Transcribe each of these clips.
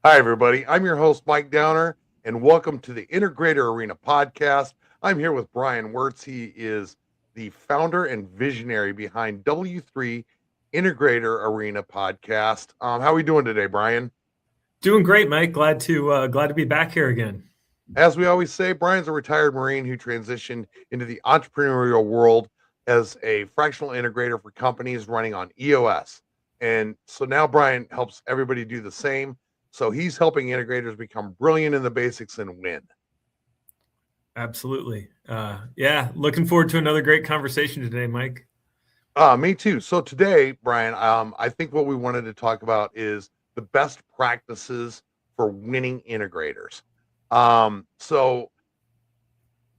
Hi, everybody. I'm your host, Mike Downer, and welcome to the Integrator Arena Podcast. I'm here with Brian Wirtz. He is the founder and visionary behind W3 Integrator Arena Podcast. How are we doing today, Brian? Doing great, Mike. Glad to be back here again. As we always say, Brian's a retired Marine who transitioned into the entrepreneurial world as a fractional integrator for companies running on EOS. And so now Brian helps everybody do the same. So he's helping integrators become brilliant in the basics and win. Absolutely. Looking forward to another great conversation today, Mike. Me too. So today, Brian, I think what we wanted to talk about is the best practices for winning integrators. So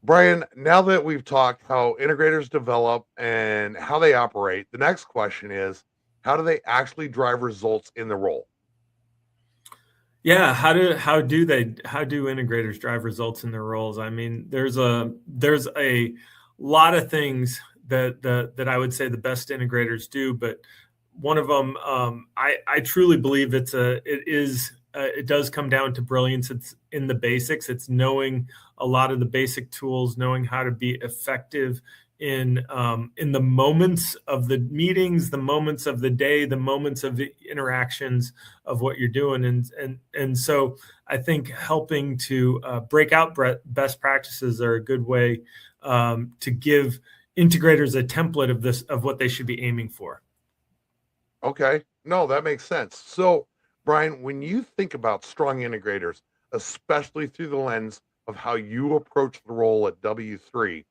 Brian, now that we've talked how integrators develop and how they operate, the next question is, how do they actually drive results in the role? Yeah, how do integrators drive results in their roles? I mean, there's a lot of things that I would say the best integrators do, but one of them, I truly believe it does come down to brilliance. It's in the basics. It's knowing a lot of the basic tools, knowing how to be effective in the moments of the meetings, the moments of the day, the moments of the interactions of what you're doing. And so I think helping to break out best practices are a good way to give integrators a template of what they should be aiming for. Okay. No, that makes sense. So, Brian, when you think about strong integrators, especially through the lens of how you approach the role at W3,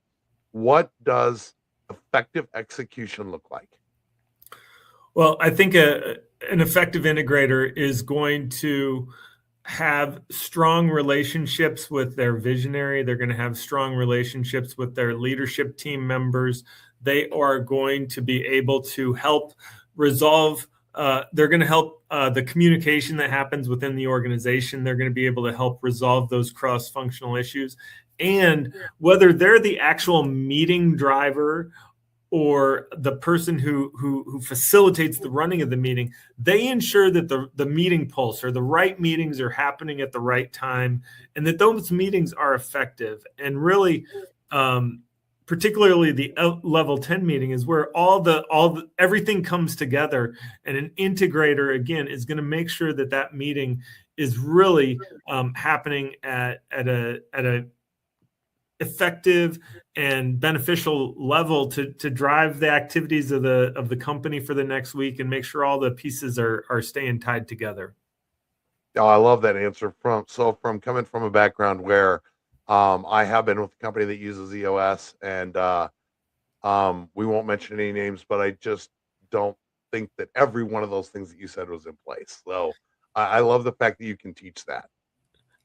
what does effective execution look like? Well, I think an effective integrator is going to have strong relationships with their visionary. They're going to have strong relationships with their leadership team members. They are going to be able to help resolve. They're going to help the communication that happens within the organization. They're going to be able to help resolve those cross-functional issues. And whether they're the actual meeting driver or the person who facilitates the running of the meeting, they ensure that the meeting pulse or the right meetings are happening at the right time, and that those meetings are effective. And really, particularly the level 10 meeting is where everything comes together, and an integrator again is going to make sure that meeting is really happening at a effective and beneficial level to drive the activities of the company for the next week and make sure all the pieces are staying tied together. Oh, I love that answer. From coming from a background where I have been with a company that uses EOS, and we won't mention any names, but I just don't think that every one of those things that you said was in place. So I love the fact that you can teach that.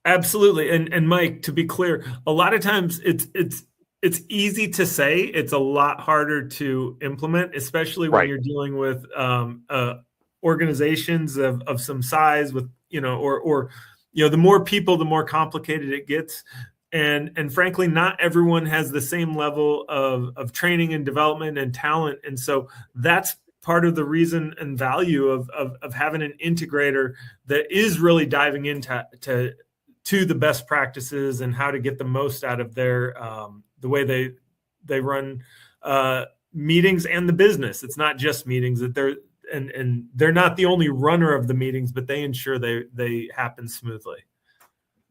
Absolutely. And Mike, to be clear, a lot of times it's easy to say, it's a lot harder to implement, especially when you're dealing with organizations of some size with, or the more people, the more complicated it gets. And frankly, not everyone has the same level of training and development and talent. And so that's part of the reason and value of having an integrator that is really diving into the best practices and how to get the most out of their the way they run meetings and the business. It's not just meetings, that they're not the only runner of the meetings, but they ensure they happen smoothly.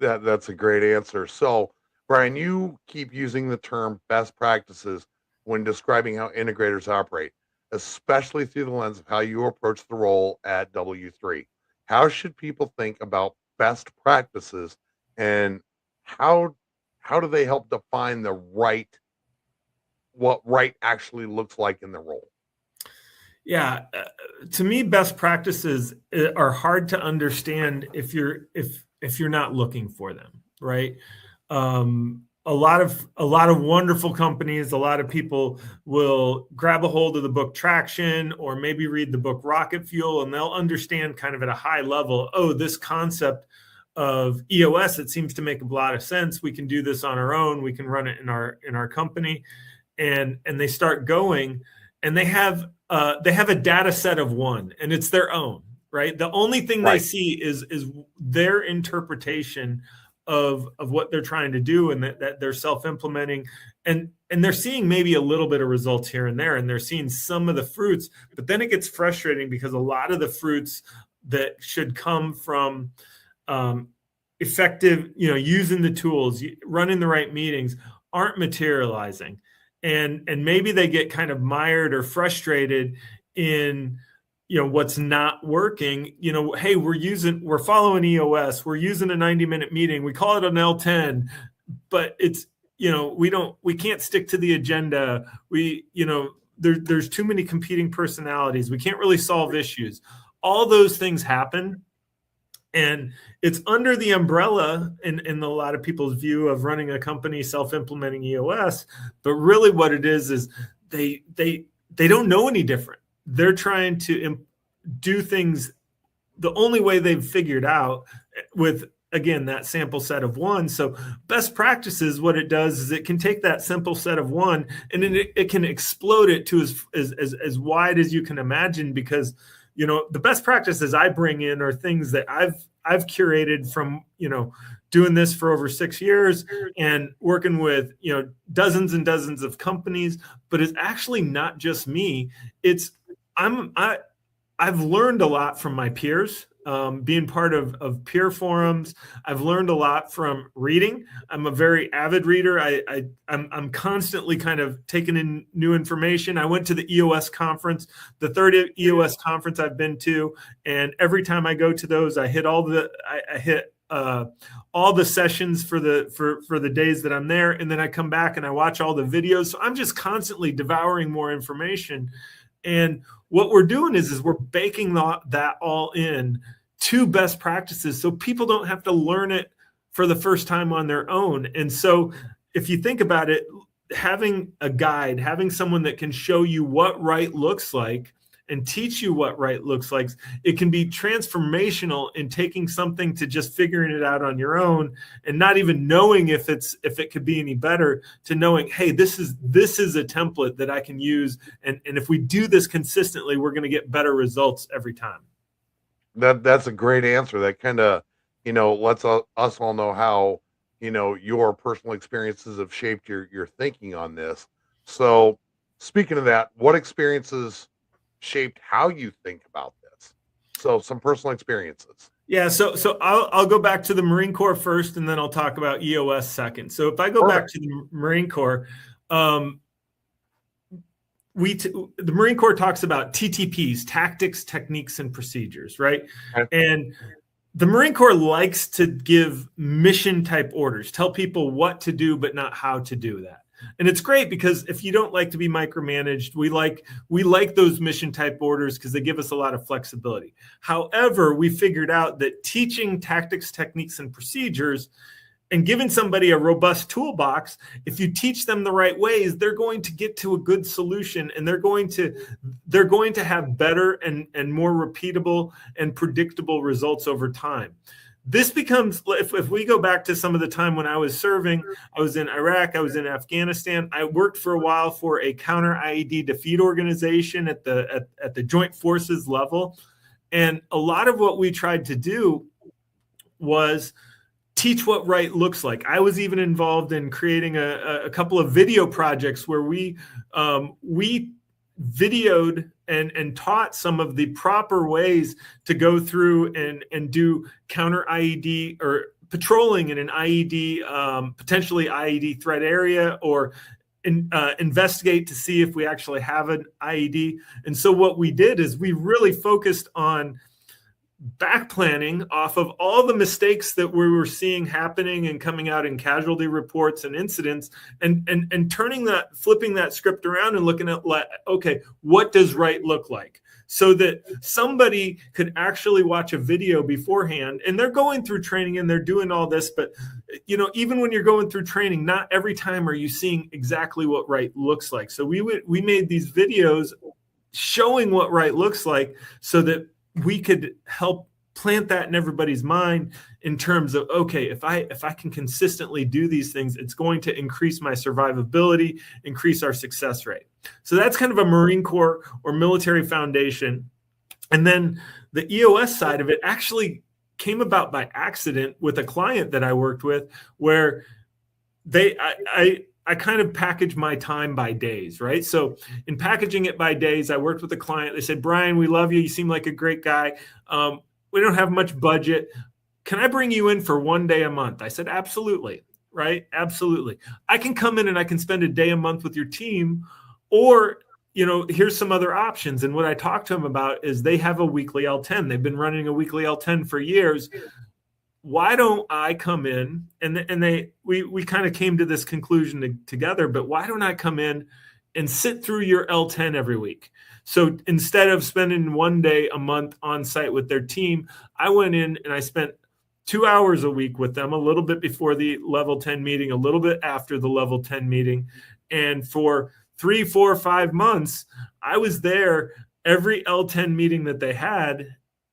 That's a great answer. So, Brian, you keep using the term best practices when describing how integrators operate, especially through the lens of how you approach the role at W3. How should people think about best practices, and how do they help define what right actually looks like in the role? Yeah, to me, best practices are hard to understand if you're not looking for them, right? A lot of wonderful companies, a lot of people will grab a hold of the book Traction or maybe read the book Rocket Fuel, and they'll understand kind of at a high level, oh, this concept of EOS, it seems to make a lot of sense. We can do this on our own. We can run it in our company, and they start going, and they have a data set of one, and it's their own. right? The only thing they see is their interpretation of what they're trying to do, and that they're self-implementing, and they're seeing maybe a little bit of results here and there, and they're seeing some of the fruits, but then it gets frustrating because a lot of the fruits that should come from effective, using the tools, running the right meetings, aren't materializing. And maybe they get kind of mired or frustrated in what's not working. Hey, we're following EOS, we're using a 90-minute meeting, we call it an L10, but it's we can't stick to the agenda. There's too many competing personalities, we can't really solve issues. All those things happen, and it's under the umbrella in a lot of people's view of running a company self-implementing EOS, but really what it is they don't know any different. They're trying to do things the only way they've figured out, with, again, that sample set of one. So best practices, what it does is it can take that simple set of one, and then it can explode it to as wide as you can imagine, because the best practices I bring in are things that I've curated from doing this for over 6 years and working with dozens and dozens of companies. But it's actually not just me. I've learned a lot from my peers, being part of peer forums. I've learned a lot from reading. I'm a very avid reader. I'm constantly kind of taking in new information. I went to the EOS conference, the third EOS conference I've been to, and every time I go to those, I hit all the sessions for the days that I'm there, and then I come back and I watch all the videos. So I'm just constantly devouring more information. And what we're doing is we're baking that all in to best practices, so people don't have to learn it for the first time on their own. And so if you think about it, having a guide, having someone that can show you what right looks like and teach you what right looks like, it can be transformational in taking something to just figuring it out on your own and not even knowing if it could be any better, to knowing, hey, this is a template that I can use, and if we do this consistently, we're going to get better results every time. That's a great answer. That kind of lets us all know how your personal experiences have shaped your thinking on this. So speaking of that, what experiences shaped how you think about this? So some personal experiences. Yeah, so I'll go back to the Marine Corps first, and then I'll talk about EOS second. So if I go back to the Marine Corps, the Marine Corps talks about TTPs, tactics, techniques, and procedures, right? And the Marine Corps likes to give mission type orders, tell people what to do, but not how to do that. And it's great, because if you don't like to be micromanaged, we like those mission type orders because they give us a lot of flexibility. However, we figured out that teaching tactics, techniques, and procedures and giving somebody a robust toolbox, if you teach them the right ways, they're going to get to a good solution, and they're going to have better and more repeatable and predictable results over time. This becomes, if we go back to some of the time when I was serving, I was in Iraq, I was in Afghanistan. I worked for a while for a counter IED defeat organization at the Joint Forces level. And a lot of what we tried to do was teach what right looks like. I was even involved in creating a couple of video projects where we videoed and taught some of the proper ways to go through and do counter IED or patrolling in an IED, potentially IED threat area, or investigate to see if we actually have an IED. And so what we did is we really focused on back planning off of all the mistakes that we were seeing happening and coming out in casualty reports and incidents, and flipping that script around and looking at, okay, what does right look like? So that somebody could actually watch a video beforehand, and they're going through training and they're doing all this, but even when you're going through training, not every time are you seeing exactly what right looks like. So we made these videos showing what right looks like, so that we could help plant that in everybody's mind in terms of, okay, if I can consistently do these things, it's going to increase my survivability, increase our success rate. So that's kind of a Marine Corps or military foundation. And then the EOS side of it actually came about by accident with a client that I worked with, where I kind of package my time by days, right? So in packaging it by days, I worked with a client. They said, Brian, we love you. You seem like a great guy. We don't have much budget. Can I bring you in for 1 day a month? I said, absolutely, right? Absolutely. I can come in and I can spend a day a month with your team, or, here's some other options. And what I talked to them about is they have a weekly L10. They've been running a weekly L10 for years. Why don't I come in and we kind of came to this conclusion together, but why don't I come in and sit through your L10 every week? So instead of spending 1 day a month on site with their team, I went in and I spent 2 hours a week with them, a little bit before the level 10 meeting, a little bit after the level 10 meeting. And for 3, 4, 5 months, I was there every L10 meeting that they had.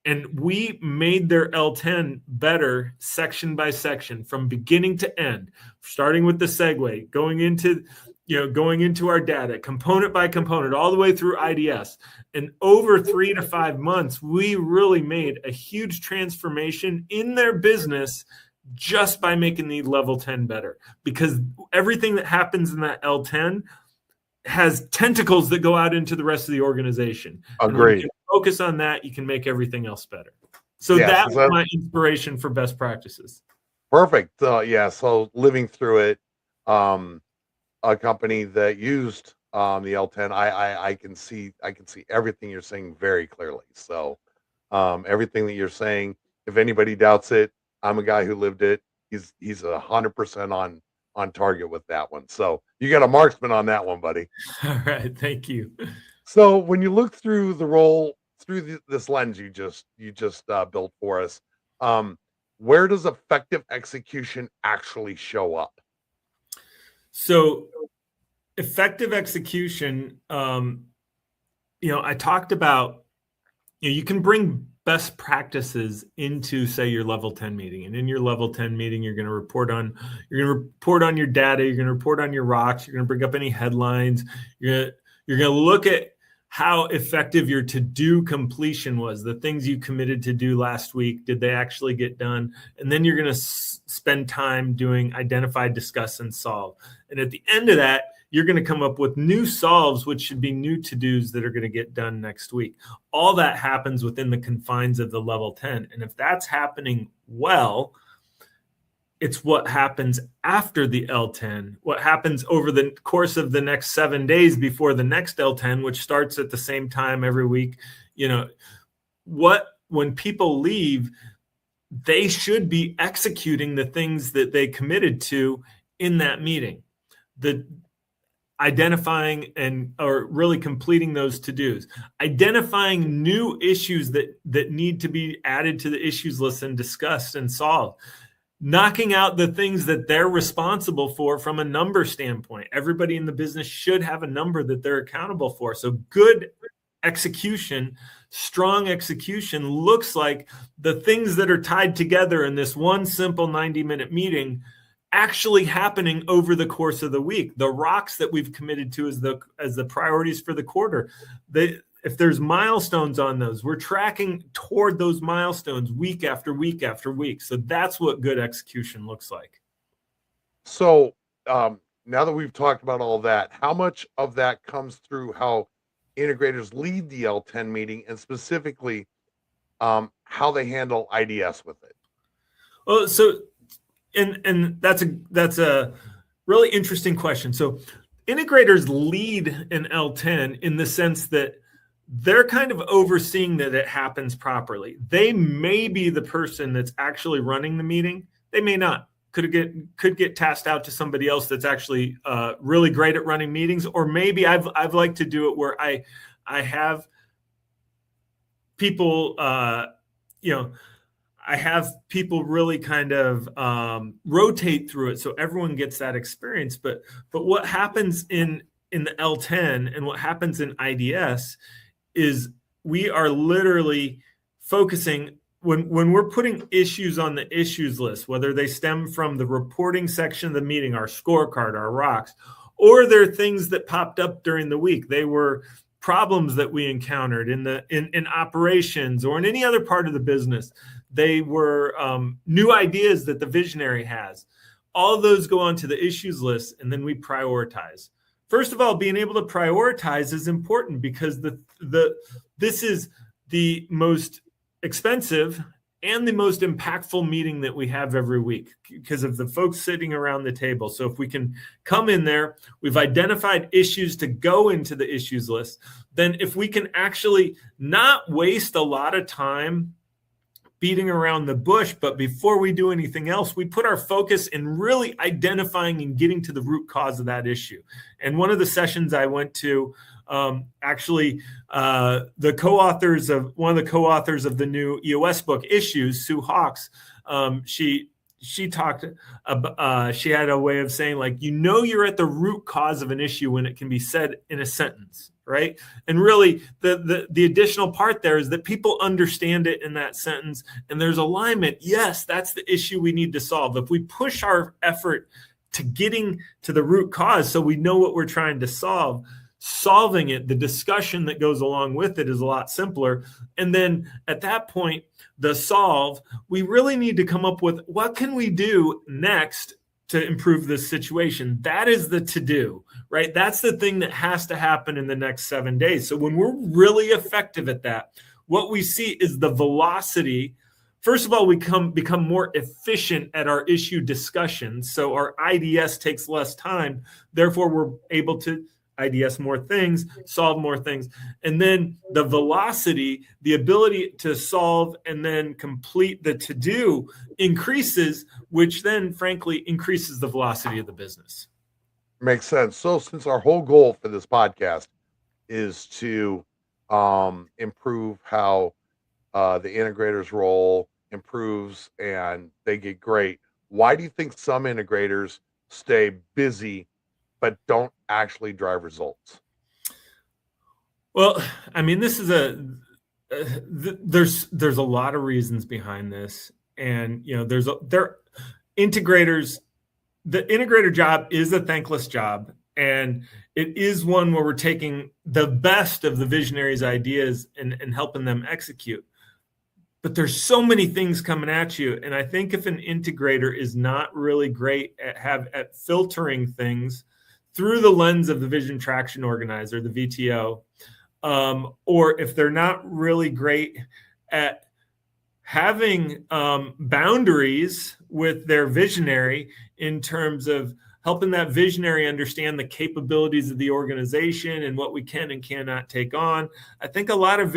And we made their L10 better section by section from beginning to end, starting with the segue, going into our data, component by component, all the way through IDS. And over 3 to 5 months, we really made a huge transformation in their business just by making the level 10 better, because everything that happens in that L10 has tentacles that go out into the rest of the organization. Agreed. And focus on that, you can make everything else better. So that was my inspiration for best practices. Perfect. So living through it, a company that used the L10, I can see everything you're saying very clearly. So everything that you're saying, if anybody doubts it, I'm a guy who lived it. He's 100% on target with that one. So you got a marksman on that one, buddy. All right, thank you. So when you look through the role through this lens you just built for us, where does effective execution actually show up? So effective execution, I talked about, you can bring best practices into, say, your level 10 meeting. And in your level 10 meeting, you're going to report on your data. You're going to report on your rocks. You're going to bring up any headlines. You're going to look at how effective your to-do completion was, the things you committed to do last week. Did they actually get done? And then you're going to spend time doing identify, discuss, and solve. And at the end of that, you're going to come up with new solves, which should be new to-dos that are going to get done next week. All that happens within the confines of the level 10. And if that's happening well, it's what happens after the L10, what happens over the course of the next 7 days before the next L10, which starts at the same time every week. When people leave, they should be executing the things that they committed to in that meeting. The identifying or really completing those to-dos, identifying new issues that need to be added to the issues list and discussed and solved, knocking out the things that they're responsible for from a number standpoint. Everybody in the business should have a number that they're accountable for. So good execution, strong execution looks like the things that are tied together in this one simple 90-minute meeting actually happening over the course of the week. The rocks that we've committed to as the priorities for the quarter. If there's milestones on those, we're tracking toward those milestones week after week after week. So that's what good execution looks like. So now that we've talked about all that, how much of that comes through how integrators lead the L10 meeting, and specifically how they handle IDS with it? Well, so and that's a really interesting question. So integrators lead an L10 in the sense that they're kind of overseeing that it happens properly. They may be the person that's actually running the meeting. They may not. Could get tasked out to somebody else that's actually really great at running meetings. Or maybe I've liked to do it where I have people, I have people really kind of rotate through it so everyone gets that experience. But what happens in the L10 and what happens in IDS is we are literally focusing when we're putting issues on the issues list, whether they stem from the reporting section of the meeting, our scorecard, our rocks, or they're things that popped up during the week. They were problems that we encountered in operations or in any other part of the business. They were new ideas that the visionary has. All of those go onto the issues list, and then we prioritize. First of all, being able to prioritize is important because this is the most expensive and the most impactful meeting that we have every week because of the folks sitting around the table. So if we can come in there, we've identified issues to go into the issues list. Then if we can actually not waste a lot of time beating around the bush, but before we do anything else, we put our focus in really identifying and getting to the root cause of that issue. And one of the sessions I went to, one of the co-authors of the new EOS book, Issues, Sue Hawks, she talked about, she had a way of saying, like, you're at the root cause of an issue when it can be said in a sentence, right? And really the additional part there is that people understand it in that sentence and there's alignment. Yes, that's the issue we need to solve. If we push our effort to getting to the root cause so we know what we're trying to solving it, the discussion that goes along with it is a lot simpler. And then at that point, the solve, we really need to come up with what can we do next to improve this situation. That is the to-do, right? That's the thing that has to happen in the next 7 days. So when we're really effective at that, what we see is the velocity. First of all, we become more efficient at our issue discussions. So our IDS takes less time. Therefore, we're able to IDS more things, solve more things. And then the velocity, the ability to solve and then complete the to-do increases, which then frankly increases the velocity of the business. Makes sense. So since our whole goal for this podcast is to improve how the integrators role improves and they get great, why do you think some integrators stay busy but don't actually drive results? Well, I mean, this is there's a lot of reasons behind this, and integrators. The integrator job is a thankless job, and it is one where we're taking the best of the visionaries' ideas and helping them execute. But there's so many things coming at you, and I think if an integrator is not really great at filtering things through the lens of the Vision Traction Organizer, the VTO, or if they're not really great at having boundaries with their visionary in terms of helping that visionary understand the capabilities of the organization and what we can and cannot take on, I think a lot of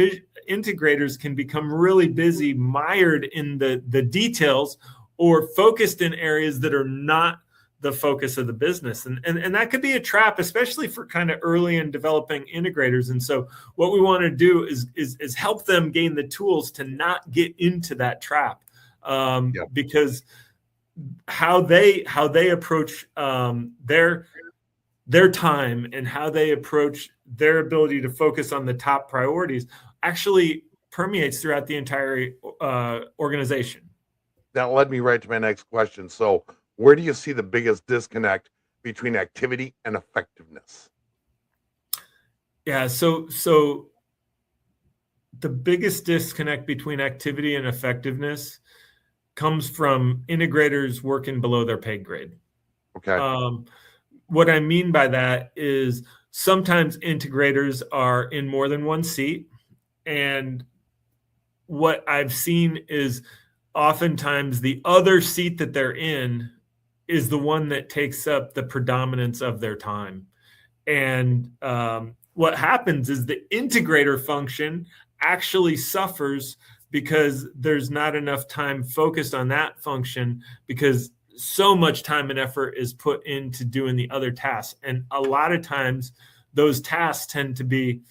integrators can become really busy, mired in the details or focused in areas that are not the focus of the business. And that could be a trap, especially for kind of early and developing integrators. And so what we want to do is help them gain the tools to not get into that trap, because how they approach their time and how they approach their ability to focus on the top priorities actually permeates throughout the entire organization. That led me right to my next question. So where do you see the biggest disconnect between activity and effectiveness? Yeah, so the biggest disconnect between activity and effectiveness comes from integrators working below their pay grade. Okay. What I mean by that is sometimes integrators are in more than one seat, and what I've seen is oftentimes the other seat that they're in is the one that takes up the predominance of their time. And what happens is the integrator function actually suffers because there's not enough time focused on that function because so much time and effort is put into doing the other tasks. And a lot of times those tasks tend to be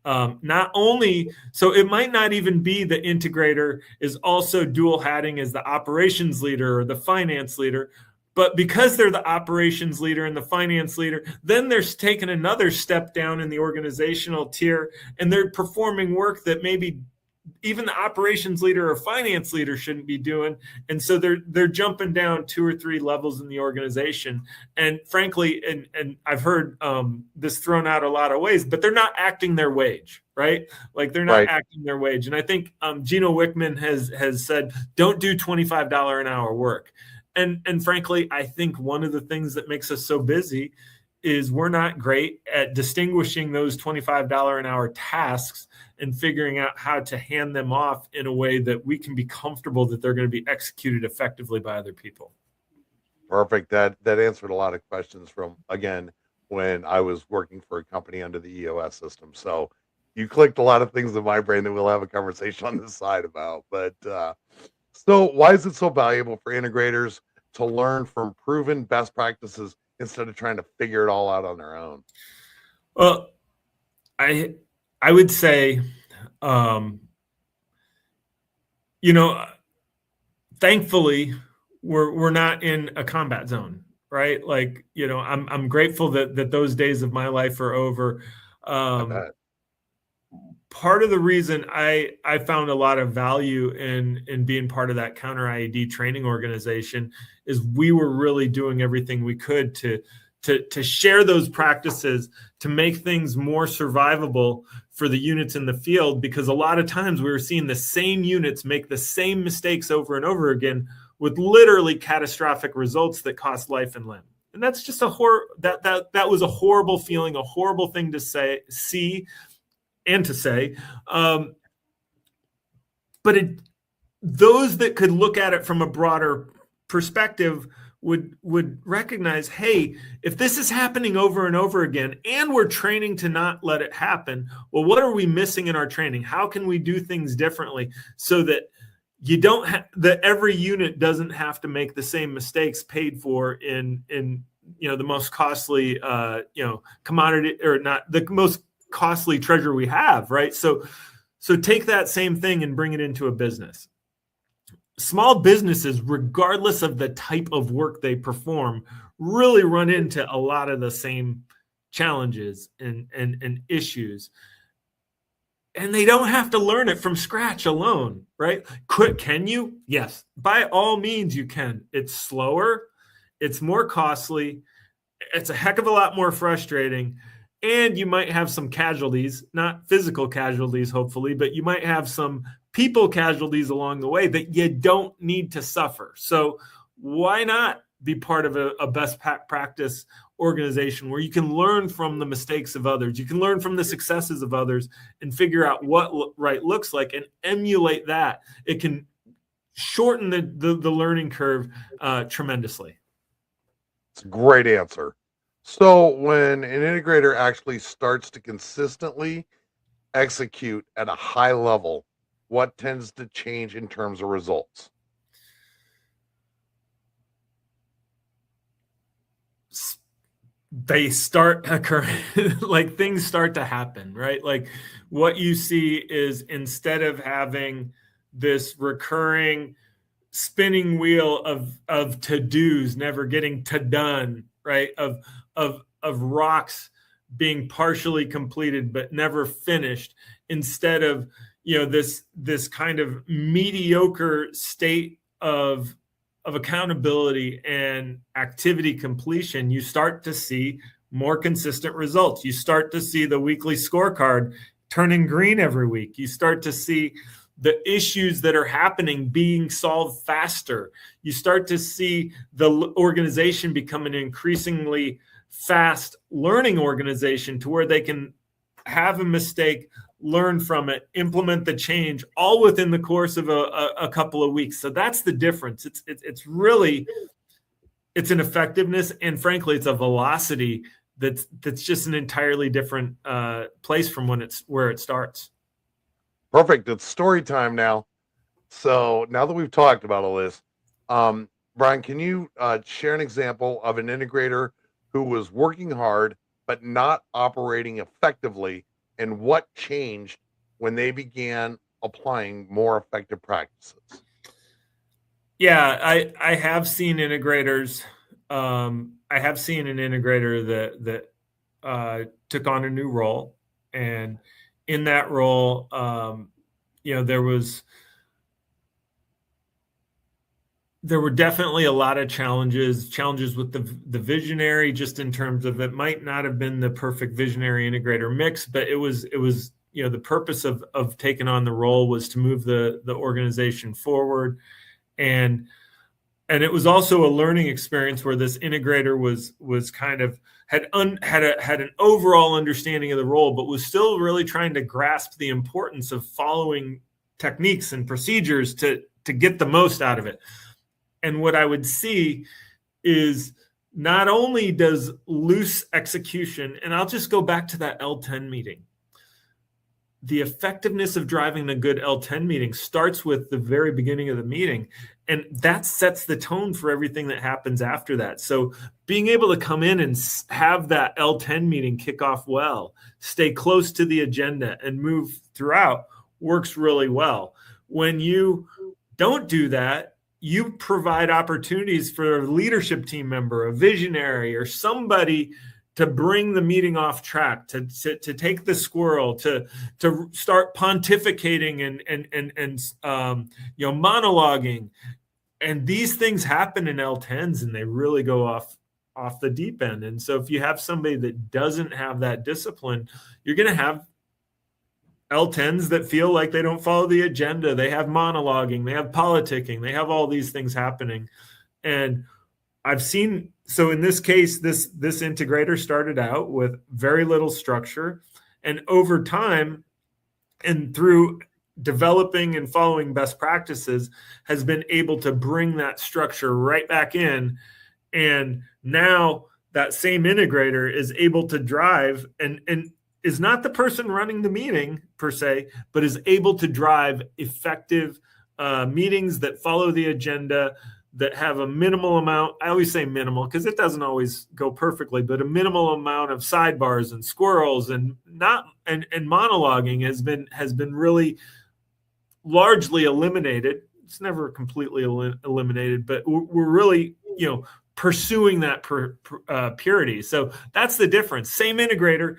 not only, so it might not even be the integrator is also dual hatting as the operations leader or the finance leader, but because they're the operations leader and the finance leader, then they're taking another step down in the organizational tier and they're performing work that maybe even the operations leader or finance leader shouldn't be doing. And so they're jumping down 2 or 3 levels in the organization. And frankly, and I've heard this thrown out a lot of ways, but they're not acting their wage, right? Like they're not acting their wage. And I think Gino Wickman has said, don't do $25 an hour work. And frankly, I think one of the things that makes us so busy is we're not great at distinguishing those $25 an hour tasks and figuring out how to hand them off in a way that we can be comfortable that they're going to be executed effectively by other people. Perfect. That answered a lot of questions from, again, when I was working for a company under the EOS system. So you clicked a lot of things in my brain that we'll have a conversation on this side about. But so why is it so valuable for integrators to learn from proven best practices instead of trying to figure it all out on their own? Well, I would say, thankfully, we're not in a combat zone, right? Like, I'm grateful that those days of my life are over. Part of the reason I found a lot of value in being part of that counter IED training organization is we were really doing everything we could to share those practices, to make things more survivable for the units in the field, because a lot of times we were seeing the same units make the same mistakes over and over again with literally catastrophic results that cost life and limb. And that's just that was a horrible feeling, a horrible thing to see and to say. But those that could look at it from a broader perspective would recognize, hey, if this is happening over and over again and we're training to not let it happen, well, what are we missing in our training? How can we do things differently so that that every unit doesn't have to make the same mistakes paid for in the most costly commodity, or not the most costly treasure we have, right? So take that same thing and bring it into a business. Small businesses, regardless of the type of work they perform, really run into a lot of the same challenges and issues. And they don't have to learn it from scratch alone, right? Can you? Yes, by all means you can. It's slower, it's more costly, it's a heck of a lot more frustrating, and you might have some casualties, not physical casualties, hopefully, but you might have some people casualties along the way that you don't need to suffer. So why not be part of a best practice organization where you can learn from the mistakes of others, you can learn from the successes of others, and figure out what right looks like and emulate that. It can shorten the learning curve tremendously. It's a great answer. So when an integrator actually starts to consistently execute at a high level, what tends to change in terms of results? They start occurring, like things start to happen, right? Like what you see is, instead of having this recurring spinning wheel of to-dos never getting to done, right? Of rocks being partially completed but never finished, instead of this kind of mediocre state of accountability and activity completion, you start to see more consistent results. You start to see the weekly scorecard turning green every week. You start to see the issues that are happening being solved faster. You start to see the organization become an increasingly fast learning organization, to where they can have a mistake, learn from it, implement the change, all within the course of a couple of weeks. So that's the difference. It's really an effectiveness, and frankly, it's a velocity that's just an entirely different place from where it starts. Perfect. It's story time now. So now that we've talked about all this, Brian, can you share an example of an integrator who was working hard but not operating effectively, and what changed when they began applying more effective practices? Yeah, I have seen integrators. I have seen an integrator that took on a new role, and in that role there were definitely a lot of challenges with the visionary, just in terms of it might not have been the perfect visionary integrator mix, but it was the purpose of taking on the role was to move the organization forward. And it was also a learning experience where this integrator was kind of had an overall understanding of the role, but was still really trying to grasp the importance of following techniques and procedures to get the most out of it. And what I would see is not only does loose execution, and I'll just go back to that L10 meeting. The effectiveness of driving a good L10 meeting starts with the very beginning of the meeting, and that sets the tone for everything that happens after that. So being able to come in and have that L10 meeting kick off well, stay close to the agenda, and move throughout works really well. When you don't do that, you provide opportunities for a leadership team member, a visionary, or somebody to bring the meeting off track, to take the squirrel, to start pontificating and monologuing. And these things happen in L10s, and they really go off the deep end. And so if you have somebody that doesn't have that discipline, you're going to have L10s that feel like they don't follow the agenda. They have monologuing, they have politicking, they have all these things happening. And I've seen, so in this case, this integrator started out with very little structure, and over time and through developing and following best practices has been able to bring that structure right back in. And now that same integrator is able to drive and is not the person running the meeting per se, but is able to drive effective meetings that follow the agenda, that have a minimal amount. I always say minimal because it doesn't always go perfectly, but a minimal amount of sidebars and squirrels and monologuing has been really largely eliminated. It's never completely eliminated, but we're really, pursuing that purity. So that's the difference. Same integrator,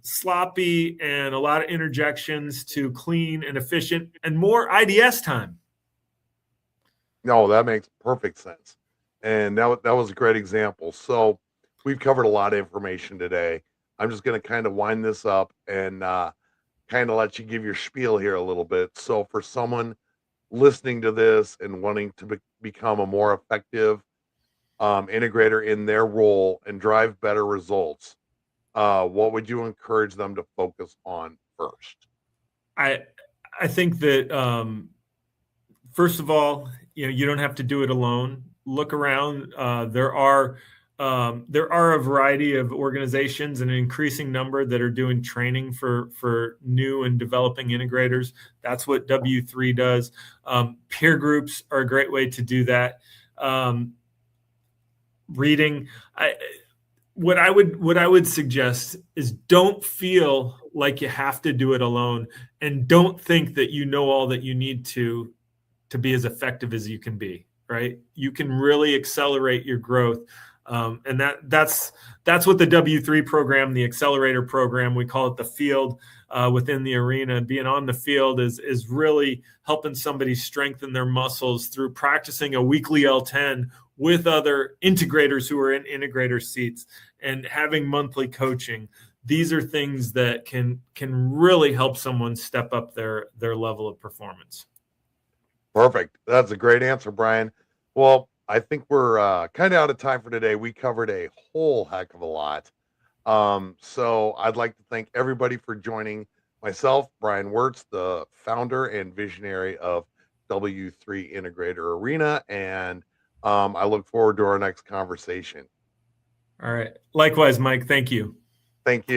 sloppy and a lot of interjections to clean and efficient and more IDS time. No, that makes perfect sense. And that was a great example. So we've covered a lot of information today. I'm just going to kind of wind this up and kind of let you give your spiel here a little bit. So for someone listening to this and wanting to become a more effective integrator in their role and drive better results, what would you encourage them to focus on first? I think that first of all, you don't have to do it alone. Look around. There are a variety of organizations, and an increasing number, that are doing training for new and developing integrators. That's what W3 does. Peer groups are a great way to do that. Reading. What I would suggest is don't feel like you have to do it alone, and don't think that you know all that you need to be as effective as you can be, right? You can really accelerate your growth. And that's what the W3 program, the accelerator program, we call it the field within the arena. Being on the field is really helping somebody strengthen their muscles through practicing a weekly L10 with other integrators who are in integrator seats and having monthly coaching. These are things that can really help someone step up their level of performance. Perfect. That's a great answer, Brian. Well, I think we're kind of out of time for today. We covered a whole heck of a lot. So I'd like to thank everybody for joining myself, Brian Wirtz, the founder and visionary of W3 Integrator Arena. And I look forward to our next conversation. All right. Likewise, Mike. Thank you. Thank you.